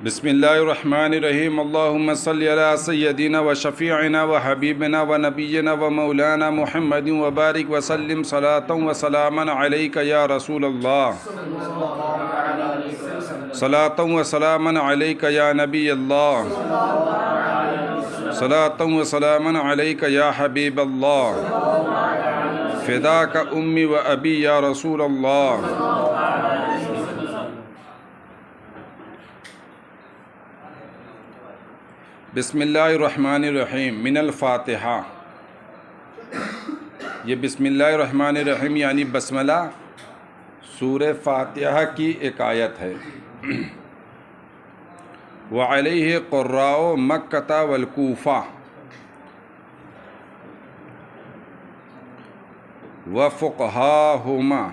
بسم اللہ الرحمن الرحیم اللہم صلی علی سیدنا و شفیعنا و حبیبنا و نبینا و مولانا محمد وبارک وسلم صلاۃ و سلاما علیک یا رسول اللہ، صلاۃ و سلاما علیک یا نبی اللہ، صلاۃ و سلاما علیک یا حبیب اللہ، فداک امی و ابی یا رسول اللہ۔ بسم اللہ الرحمن الرحیم من الفاتحہ۔ یہ بسم اللہ الرحمن الرحیم یعنی بسملہ سورہ فاتحہ کی ایک آیت ہے۔ وعلیہ قراء مکہ والکوفہ وفقہاہما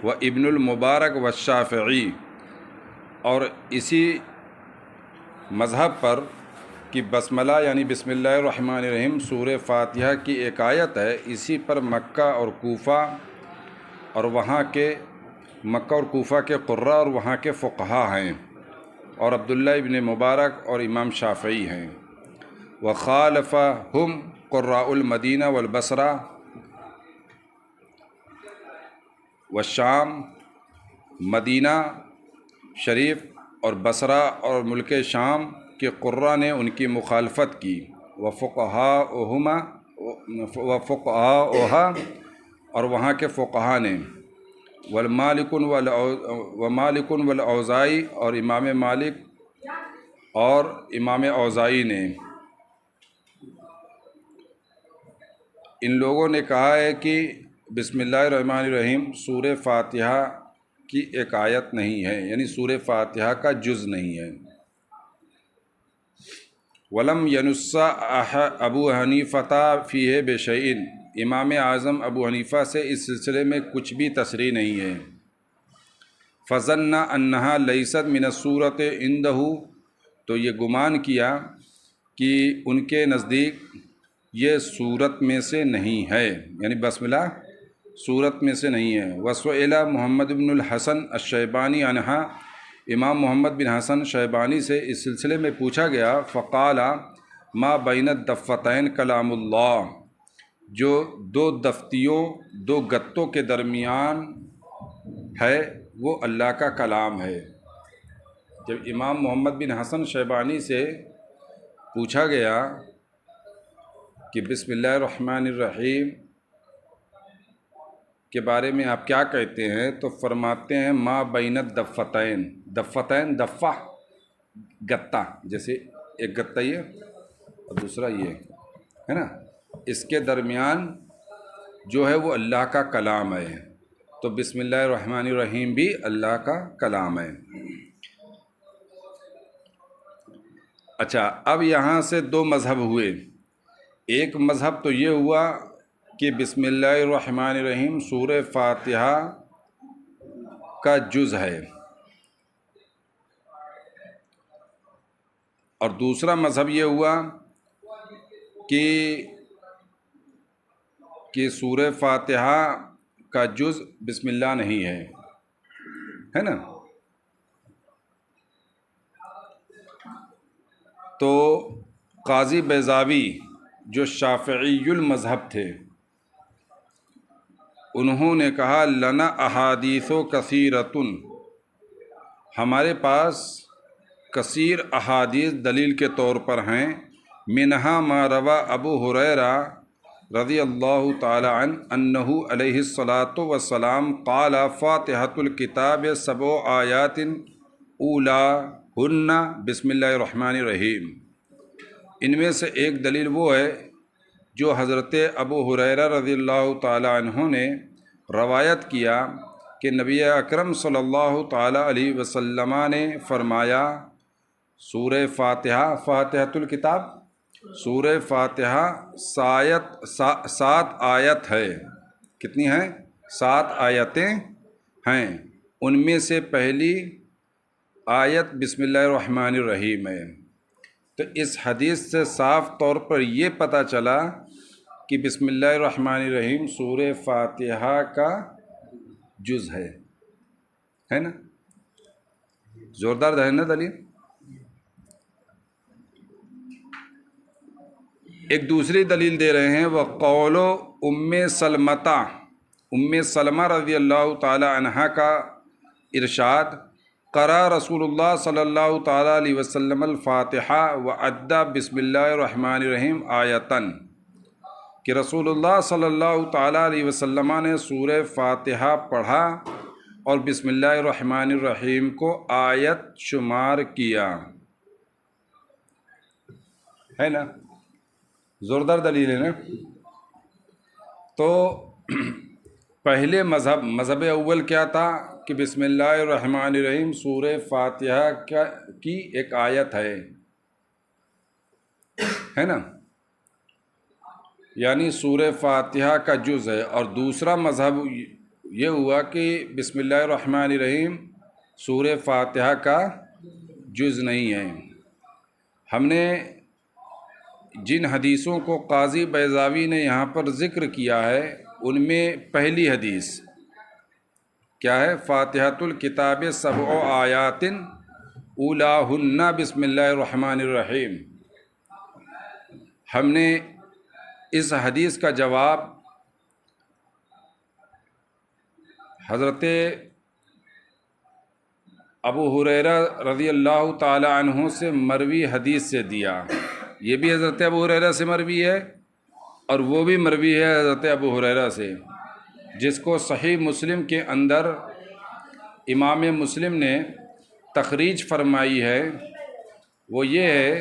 وابن المبارک والشافعی، اور اسی مذہب پر کہ بسملہ یعنی بسم اللہ الرحمن الرحیم سورہ فاتحہ کی ایک آیت ہے، اسی پر مکہ اور کوفہ اور وہاں کے مکہ اور کوفہ کے قراء اور وہاں کے فقہا ہیں، اور عبداللہ ابن مبارک اور امام شافعی ہیں۔ وخالفہم قراء المدینہ والبصرہ والشام، مدینہ شریف اور بصرہ اور ملک شام کے قراء نے ان کی مخالفت کی۔ وفقہاؤہا، اور وہاں کے فقہا نے، ومالک والاوزاعی، اور امام مالک اور امام اوزاعی نے، ان لوگوں نے کہا ہے کہ بسم اللہ الرحمن الرحیم سورہ فاتحہ کی ایک آیت نہیں ہے، یعنی سورہ فاتحہ کا جز نہیں ہے۔ ولم ینص ابو حنیفۃ فیہ بشیء، امام اعظم ابو حنیفہ سے اس سلسلے میں کچھ بھی تصریح نہیں ہے۔ فظن انہا لیست من السورۃ عندہ، تو یہ گمان کیا کہ ان کے نزدیک یہ سورت میں سے نہیں ہے، یعنی بسملہ سورت میں سے نہیں ہے۔ وسئل محمد بن الحسن الشیبانی عنہا، امام محمد بن حسن شیبانی سے اس سلسلے میں پوچھا گیا، فقال ما بین الدفتین کلام اللہ، جو دو دفتیوں دو گتوں کے درمیان ہے وہ اللہ کا کلام ہے۔ جب امام محمد بن حسن شیبانی سے پوچھا گیا کہ بسم اللہ الرحمن الرحیم کے بارے میں آپ کیا کہتے ہیں، تو فرماتے ہیں ما بین الدفتین، دفتین دفہ گتہ، جیسے ایک گتہ یہ اور دوسرا یہ ہے نا، اس کے درمیان جو ہے وہ اللہ کا کلام ہے، تو بسم اللہ الرحمن الرحیم بھی اللہ کا کلام ہے۔ اچھا، اب یہاں سے دو مذہب ہوئے۔ ایک مذہب تو یہ ہوا کہ بسم اللہ الرحمن الرحیم سورہ فاتحہ کا جز ہے، اور دوسرا مذہب یہ ہوا کہ سورہ فاتحہ کا جز بسم اللہ نہیں ہے نا۔ تو قاضی بیضاوی جو شافعی المذہب تھے، انہوں نے کہا لنا احادیث کثیرۃ، ہمارے پاس کثیر احادیث دلیل کے طور پر ہیں، منہا ما روا ابو ہریرہ رضی اللہ تعالی عنہ انہ علیہ الصلاۃ والسلام قال فاتحۃ الکتاب 7 آیات اولاہن بسم اللہ الرحمن الرحیم۔ ان میں سے ایک دلیل وہ ہے جو حضرت ابو ہریرہ رضی اللہ تعالی عنہ نے روایت کیا کہ نبی اکرم صلی اللہ تعالی علیہ وسلم نے فرمایا، سورہ فاتحہ فاتحۃ الکتاب، سورہ فاتحہ 7 آیت ہے۔ کتنی ہیں؟ 7 آیتیں ہیں، ان میں سے پہلی آیت بسم اللہ الرحمن الرحیم ہے۔ تو اس حدیث سے صاف طور پر یہ پتہ چلا کہ بسم اللہ الرحمن الرحیم سورہ فاتحہ کا جز ہے نا۔ زوردار ہے نا دلیل. ایک دوسری دلیل دے رہے ہیں، وہ قول ام سلمہ، ام سلمہ رضی اللہ تعالی عنہا کا ارشاد، قرأ رسول اللہ صلی اللہ تعالی علیہ وسلم الفاتحہ وادى بسم اللہ الرحمن الرحیم آیتن، کہ رسول اللہ صلی اللہ تعالیٰ علیہ وسلم نے سورہ فاتحہ پڑھا اور بسم اللہ الرحمن الرحیم کو آیت شمار کیا. ہے نا، زوردار دلیل ہے نا. تو پہلے مذہب اول کیا تھا کہ بسم اللہ الرحمن الرحیم سورہ فاتحہ کی ایک آیت ہے نا، یعنی سورہ فاتحہ کا جز ہے. اور دوسرا مذہب یہ ہوا کہ بسم اللہ الرحمن الرحیم سورہ فاتحہ کا جز نہیں ہے. ہم نے جن حدیثوں کو قاضی بیضاوی نے یہاں پر ذکر کیا ہے ان میں پہلی حدیث کیا ہے؟ فاتحۃ الکتاب سبع آیات اولاہن بسم اللہ الرحمن الرحیم. ہم نے اس حدیث کا جواب حضرت ابو حریرہ رضی اللہ تعالی عنہ سے مروی حدیث سے دیا. یہ بھی حضرت ابو حریرہ سے مروی ہے اور وہ بھی مروی ہے حضرت ابو حریرہ سے، جس کو صحیح مسلم کے اندر امام مسلم نے تخریج فرمائی ہے. وہ یہ ہے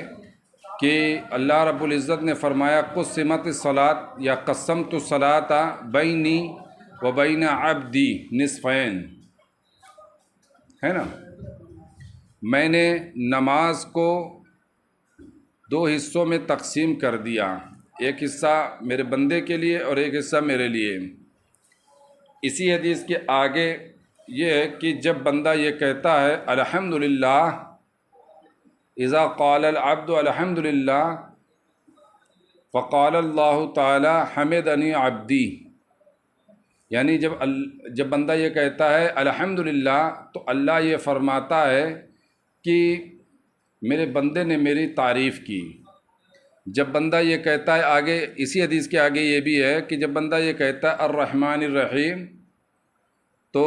کہ اللہ رب العزت نے فرمایا قسمت الصلاۃ یا قسمت الصلاۃ بینی و بین عبدی نصفین، ہے نا، میں نے نماز کو دو حصوں میں تقسیم کر دیا، ایک حصہ میرے بندے کے لیے اور ایک حصہ میرے لیے. اسی حدیث کے آگے یہ ہے کہ جب بندہ یہ کہتا ہے الحمدللہ، اذا قال العبد الحمدللہ فقال اللہ تعالی حمدنی عبدی، یعنی جب بندہ یہ کہتا ہے الحمدللہ تو اللہ یہ فرماتا ہے کہ میرے بندے نے میری تعریف کی. جب بندہ یہ کہتا ہے، آگے اسی حدیث کے آگے یہ بھی ہے کہ جب بندہ یہ کہتا ہے الرحمن الرحیم تو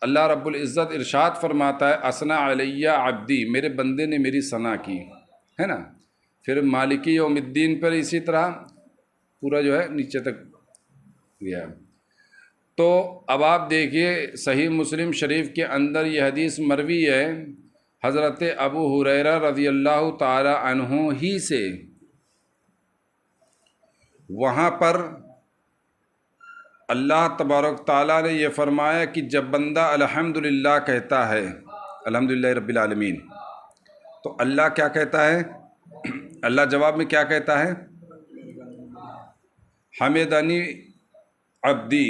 اللہ رب العزت ارشاد فرماتا ہے اثنا علیہ عبدی، میرے بندے نے میری ثنا کی، ہے نا. پھر مالکی یوم الدین پر اسی طرح پورا جو ہے نیچے تک گیا. تو اب آپ دیکھیے صحیح مسلم شریف کے اندر یہ حدیث مروی ہے حضرت ابو حریرہ رضی اللہ تعالی عنہ ہی سے. وہاں پر اللہ تبارک تعالیٰ نے یہ فرمایا کہ جب بندہ الحمدللہ کہتا ہے، الحمدللہ رب العالمین، تو اللہ کیا کہتا ہے؟ اللہ جواب میں کیا کہتا ہے؟ حمدنی عبدی.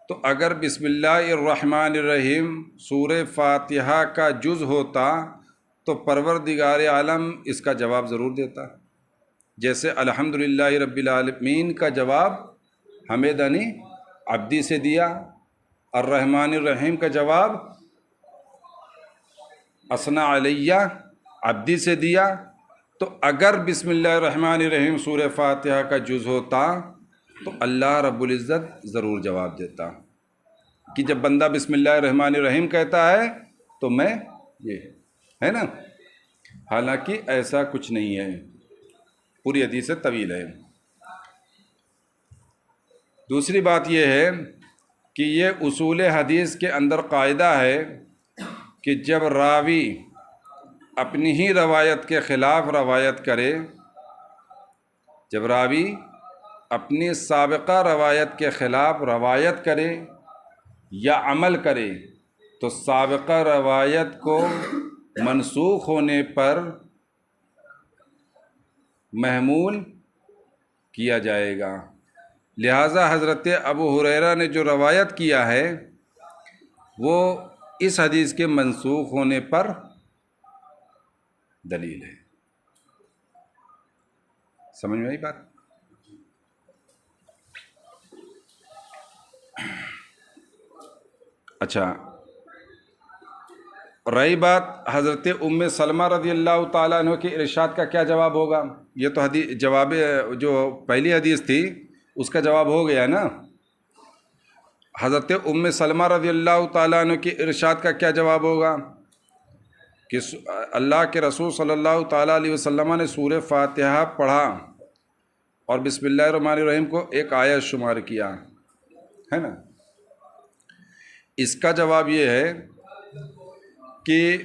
تو اگر بسم اللہ الرحمن الرحیم سورہ فاتحہ کا جز ہوتا تو پروردگار عالم اس کا جواب ضرور دیتا، جیسے الحمدللہ رب العالمین کا جواب حمدنی عبدی سے دیا، الرحمن الرحیم کا جواب اثنا علیہ عبدی سے دیا. تو اگر بسم اللہ الرحمن الرحیم سورہ فاتحہ کا جز ہوتا تو اللہ رب العزت ضرور جواب دیتا کہ جب بندہ بسم اللہ الرحمن الرحیم کہتا ہے تو میں یہ، ہے نا. حالانکہ ایسا کچھ نہیں ہے، پوری حدیث طویل ہے. دوسری بات یہ ہے کہ یہ اصول حدیث کے اندر قاعدہ ہے کہ جب راوی اپنی ہی روایت کے خلاف روایت کرے، جب راوی اپنی سابقہ روایت کے خلاف روایت کرے یا عمل کرے تو سابقہ روایت کو منسوخ ہونے پر محمول کیا جائے گا. لہٰذا حضرت ابو حریرہ نے جو روایت کیا ہے وہ اس حدیث کے منسوخ ہونے پر دلیل ہے. سمجھ میں آئی بات؟ اچھا، رہی بات حضرت ام سلمہ رضی اللہ تعالیٰ عنہ کے ارشاد کا کیا جواب ہوگا؟ یہ تو جواب جو پہلی حدیث تھی اس کا جواب ہو گیا نا. حضرت ام سلمہ رضی اللہ تعالیٰ عنہ کے ارشاد کا کیا جواب ہوگا کہ اللہ کے رسول صلی اللہ تعالیٰ علیہ وسلم نے سورہ فاتحہ پڑھا اور بسم اللہ الرحمن الرحیم کو ایک آیت شمار کیا ہے نا. اس کا جواب یہ ہے کہ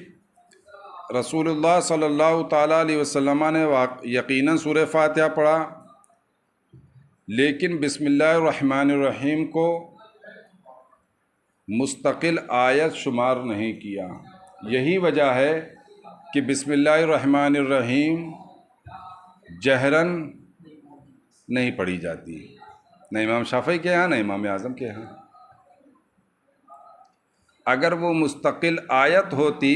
رسول اللہ صلی اللہ تعالیٰ علیہ وسلم نے یقیناً سورہ فاتحہ پڑھا، لیکن بسم اللہ الرحمن الرحیم کو مستقل آیت شمار نہیں کیا. یہی وجہ ہے کہ بسم اللہ الرحمن الرحیم جہراً نہیں پڑھی جاتی، نہ امام شافعی کے ہاں نہ امام اعظم کے ہاں. اگر وہ مستقل آیت ہوتی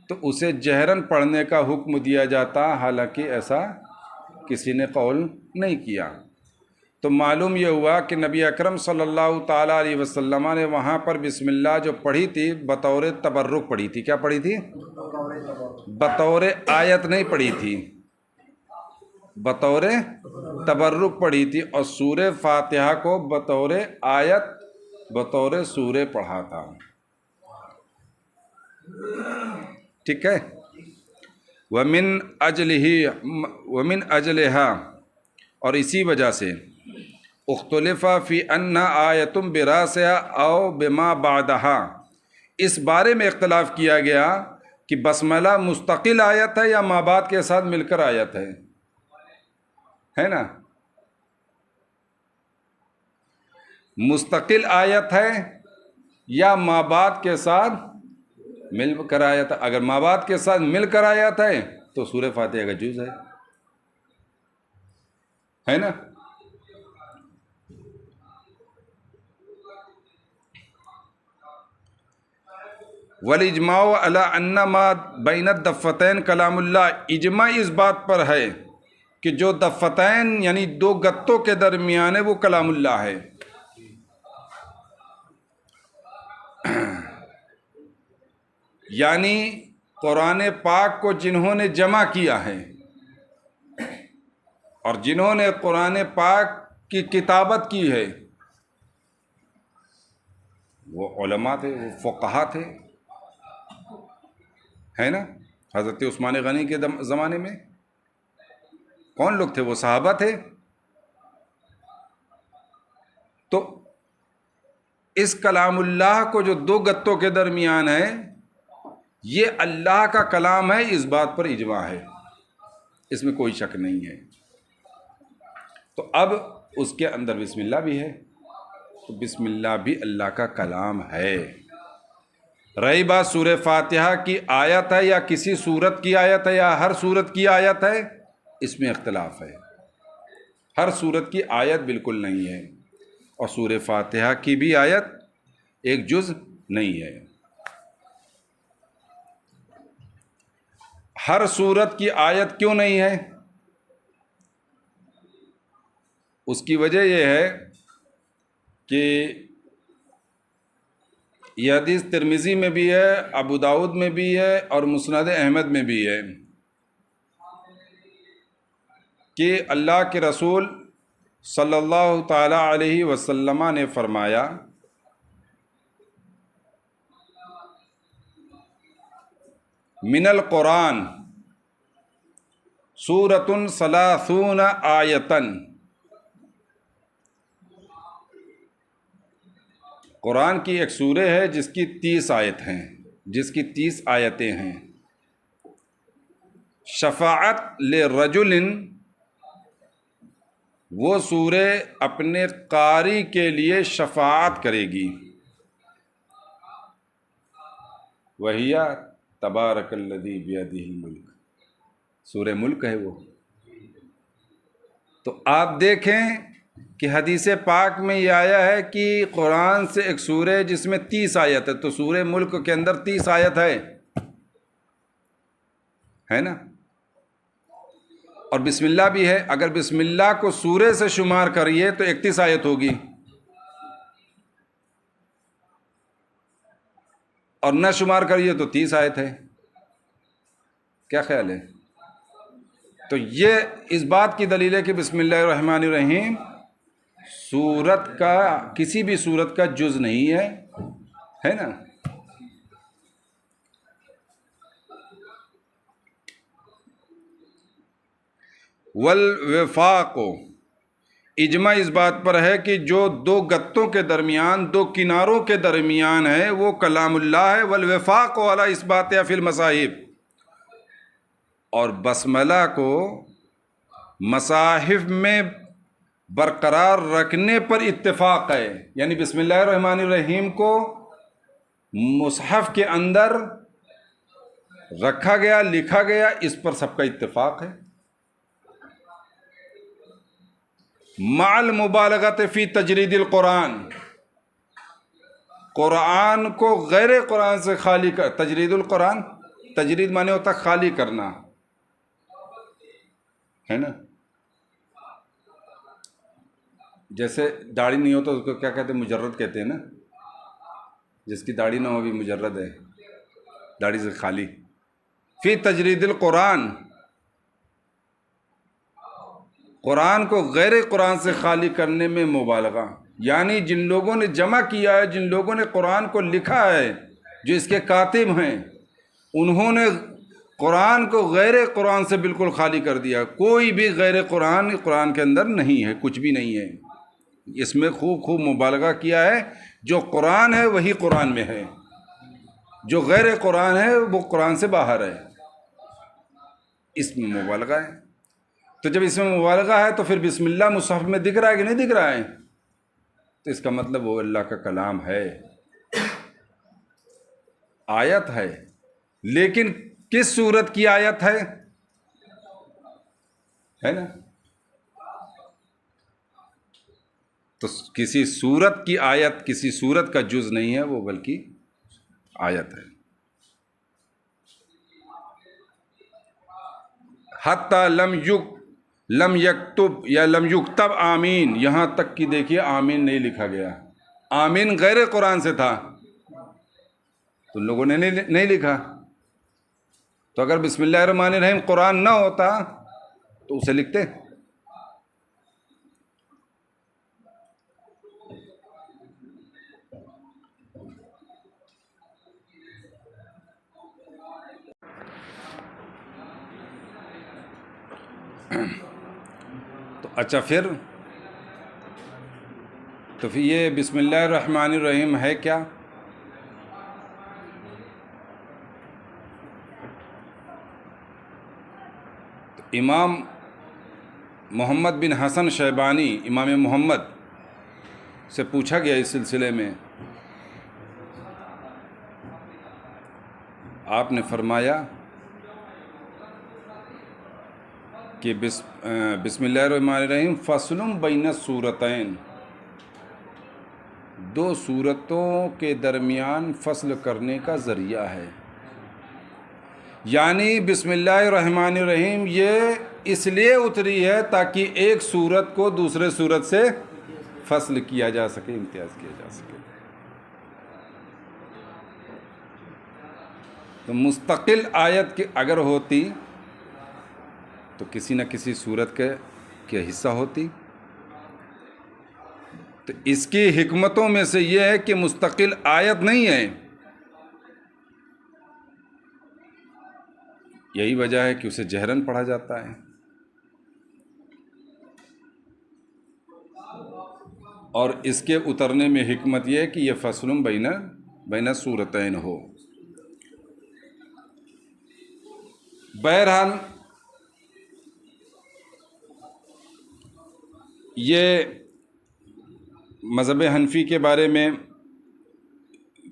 تو اسے جہراً پڑھنے کا حکم دیا جاتا، حالانکہ ایسا کسی نے قول نہیں کیا. تو معلوم یہ ہوا کہ نبی اکرم صلی اللہ تعالیٰ علیہ وسلم نے وہاں پر بسم اللہ جو پڑھی تھی بطور تبرک پڑھی تھی. کیا پڑھی تھی؟ بطور آیت نہیں پڑھی تھی، بطور تبرک پڑھی تھی. اور سورہ فاتحہ کو بطور آیت بطور سورہ پڑھا تھا. ٹھیک ہے. ومن اجلها، اور اسی وجہ سے اختلف فی ان آیۃ براسها او بما بعدها، اس بارے میں اختلاف کیا گیا کہ بسملہ مستقل آیت ہے یا ما بعد کے ساتھ مل کر آیت ہے نا. مستقل آیت ہے یا ما بعد کے ساتھ مل کر آیت ہے. اگر ما بعد کے ساتھ مل کر آیت ہے تو سورہ فاتحہ کا جز ہے نا. والاجماع علی ان ما بین الدفتین کلام اللہ، اجماع اس بات پر ہے کہ جو دفتین یعنی دو گتوں کے درمیان ہے وہ کلام اللہ ہے. یعنی قرآن پاک کو جنہوں نے جمع کیا ہے اور جنہوں نے قرآن پاک کی کتابت کی ہے وہ علماء تھے، وہ فقہا تھے، ہے نا. حضرت عثمان غنی کے زمانے میں کون لوگ تھے؟ وہ صحابہ تھے. تو اس کلام اللہ کو جو دو گتوں کے درمیان ہے یہ اللہ کا کلام ہے، اس بات پر اجماع ہے، اس میں کوئی شک نہیں ہے. تو اب اس کے اندر بسم اللہ بھی ہے، تو بسم اللہ بھی اللہ کا کلام ہے. رہی بات سورہ فاتحہ کی آیت ہے یا کسی سورت کی آیت ہے یا ہر سورت کی آیت ہے، اس میں اختلاف ہے. ہر سورت کی آیت بالکل نہیں ہے اور سورہ فاتحہ کی بھی آیت ایک جز نہیں ہے. ہر سورت کی آیت کیوں نہیں ہے؟ اس کی وجہ یہ ہے کہ یہ حدیث ترمذی میں بھی ہے، ابو داؤد میں بھی ہے اور مسند احمد میں بھی ہے کہ اللہ کے رسول صلی اللہ تعالیٰ علیہ وسلم نے فرمایا من القرآن سورۃ ثلاثون آیتن، قرآن کی ایک سورہ ہے جس کی 30 آیت ہیں، جس کی 30 آیتیں ہیں. شفاعت لرجل، وہ سورہ اپنے قاری کے لیے شفاعت کرے گی. وہی تبارک الذی بیدہ الملک، سورہ ملک ہے وہ. تو آپ دیکھیں کہ حدیث پاک میں یہ آیا ہے کہ قرآن سے ایک سورہ ہے جس میں 30 آیت ہے، تو سورہ ملک کے اندر 30 آیت ہے نا. اور بسم اللہ بھی ہے، اگر بسم اللہ کو سورہ سے شمار کریے تو 31 آیت ہوگی. اور نہ شمار کریے تو 30 آیت ہے. کیا خیال ہے؟ تو یہ اس بات کی دلیل ہے کہ بسم اللہ الرحمن الرحیم سورت کا کسی بھی سورت کا جز نہیں ہے نا. والوفاق، اجماع اس بات پر ہے کہ جو دو گتوں کے درمیان، دو کناروں کے درمیان ہے وہ کلام اللہ ہے. والوفاق علی اثبات فی المصاحف، اور بسملہ کو مصاحف میں برقرار رکھنے پر اتفاق ہے. یعنی بسم اللہ الرحمن الرحیم کو مصحف کے اندر رکھا گیا، لکھا گیا، اس پر سب کا اتفاق ہے. مع المبالغۃ فی تجرید القرآن، قرآن کو غیر قرآن سے خالی کر. تجرید القرآن، تجرید معنی ہوتا خالی کرنا ہے نا. جیسے داڑھی نہیں ہو تو اس کو کیا کہتے ہیں؟ مجرد کہتے ہیں نا. جس کی داڑھی نہ ہو بھی مجرد ہے، داڑھی سے خالی. فی تجرید القرآن، قرآن کو غیر قرآن سے خالی کرنے میں مبالغہ. یعنی جن لوگوں نے جمع کیا ہے، جن لوگوں نے قرآن کو لکھا ہے، جو اس کے کاتب ہیں، انہوں نے قرآن کو غیر قرآن سے بالکل خالی کر دیا. کوئی بھی غیر قرآن کے اندر نہیں ہے، کچھ بھی نہیں ہے. اس میں خوب مبالغہ کیا ہے. جو قرآن ہے وہی قرآن میں ہے، جو غیر قرآن ہے وہ قرآن سے باہر ہے. اس میں مبالغہ ہے. تو جب اس میں مبالغہ ہے تو پھر بسم اللہ مصحف میں دکھ رہا ہے کہ نہیں دکھ رہا ہے؟ تو اس کا مطلب وہ اللہ کا کلام ہے، آیت ہے. لیکن کس سورت کی آیت ہے نا؟ تو کسی سورت کی آیت کسی سورت کا جز نہیں ہے وہ، بلکہ آیت ہے. حتی لم یکتب یا لم یکتب آمین، یہاں تک کہ دیکھیے آمین نہیں لکھا گیا. آمین غیر قرآن سے تھا تو لوگوں نے نہیں لکھا. تو اگر بسم اللہ الرحمن الرحیم قرآن نہ ہوتا تو اسے لکھتے. تو اچھا پھر یہ بسم اللہ الرحمن الرحیم ہے کیا؟ تو امام محمد بن حسن شیبانی، امام محمد سے پوچھا گیا اس سلسلے میں. آپ نے فرمایا کہ بسم اللہ الرحمن الرحیم فصل بین السورتین، دو سورتوں کے درمیان فصل کرنے کا ذریعہ ہے. یعنی بسم اللہ الرحمن الرحیم یہ اس لیے اتری ہے تاکہ ایک سورت کو دوسرے سورت سے فصل کیا جا سکے، امتیاز کیا جا سکے. تو مستقل آیت کی اگر ہوتی تو کسی نہ کسی سورت کے حصہ ہوتی. تو اس کی حکمتوں میں سے یہ ہے کہ مستقل آیت نہیں ہے. یہی وجہ ہے کہ اسے جہرن پڑھا جاتا ہے. اور اس کے اترنے میں حکمت یہ ہے کہ یہ فصل بین سورتین ہو. بہرحال یہ مذہب حنفی کے بارے میں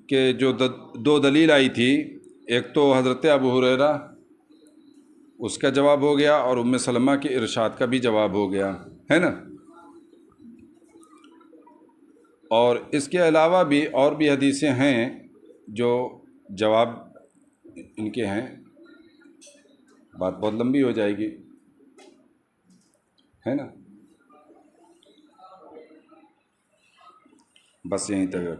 کہ جو دو دلیل آئی تھی، ایک تو حضرت ابو ہریرہ، اس کا جواب ہو گیا، اور ام سلمہ کے ارشاد کا بھی جواب ہو گیا ہے نا. اور اس کے علاوہ بھی اور بھی حدیثیں ہیں جو جواب ان کے ہیں. بات بہت لمبی ہو جائے گی ہے نا. بس یہیں تک.